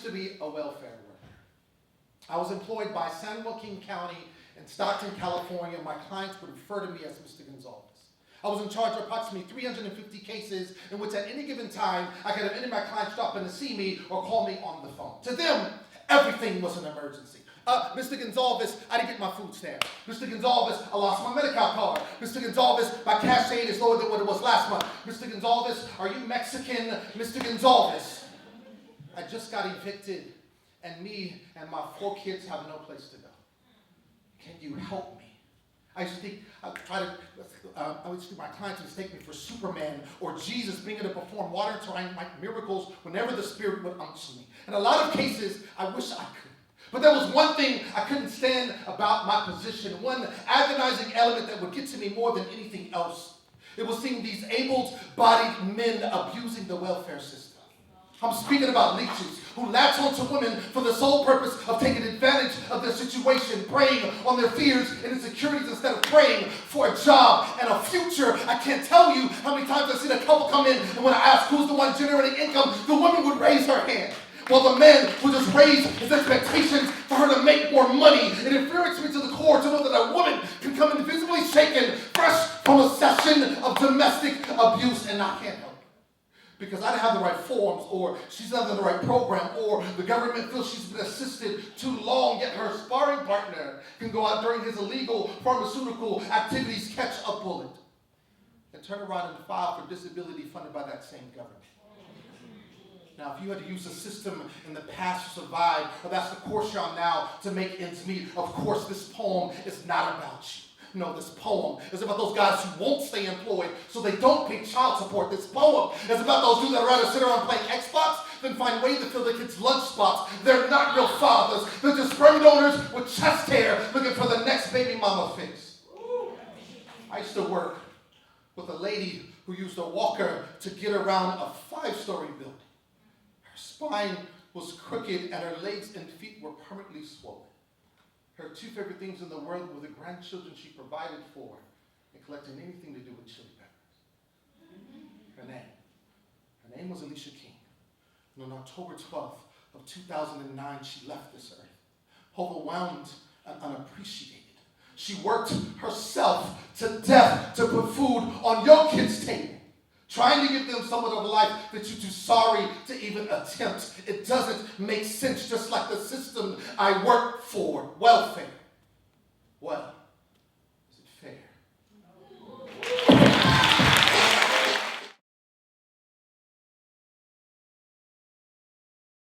to be a welfare worker. I was employed by San Joaquin County in Stockton, California. My clients would refer to me as Mr. Gonsalves. I was in charge of approximately 350 cases in which at any given time, I could have any of my clients stop in to see me or call me on the phone. To them, everything was an emergency. Mr. Gonsalves, I didn't get my food stamp. Mr. Gonsalves, I lost my Medi-Cal card. Mr. Gonsalves, my cash aid is lower than what it was last month. Mr. Gonsalves, are you Mexican? Mr. Gonsalves, I just got evicted, and me and my 4 kids have no place to go. Can you help me? I used to think, my clients would take me for Superman or Jesus being able to perform water-trying miracles whenever the Spirit would unction me. In a lot of cases, I wish I could. But there was one thing I couldn't stand about my position, one agonizing element that would get to me more than anything else. It was seeing these able-bodied men abusing the welfare system. I'm speaking about leeches who latch onto women for the sole purpose of taking advantage of their situation, preying on their fears and insecurities instead of praying for a job and a future. I can't tell you how many times I've seen a couple come in, and when I ask who's the one generating income, the woman would raise her hand. While the man would just raise his expectations for her to make more money. It infuriates me to the core to know that a woman can come in visibly shaken, fresh from a session of domestic abuse, and I can't help it. Because I didn't have the right forms, or she's not in the right program, or the government feels she's been assisted too long, yet her sparring partner can go out during his illegal pharmaceutical activities, catch a bullet, and turn around and file for disability funded by that same government. Now, if you had to use a system in the past to survive, or that's the course you're on now to make ends meet, of course this poem is not about you. No, this poem is about those guys who won't stay employed so they don't pay child support. This poem is about those dudes that would rather sit around playing Xbox than find ways to fill their kids' lunchbox. They're not real fathers. They're just sperm donors with chest hair looking for the next baby mama fix. I used to work with a lady who used a walker to get around a 5-story building. Spine was crooked and her legs and feet were permanently swollen. Her 2 favorite things in the world were the grandchildren she provided for and collecting anything to do with chili peppers. Her name was Alicia King. And on October 12th of 2009, she left this earth, overwhelmed and unappreciated. She worked herself to death to put food on your kids' table, trying to give them somewhat of a life that you're too sorry to even attempt. It doesn't make sense, just like the system I work for, welfare. Well,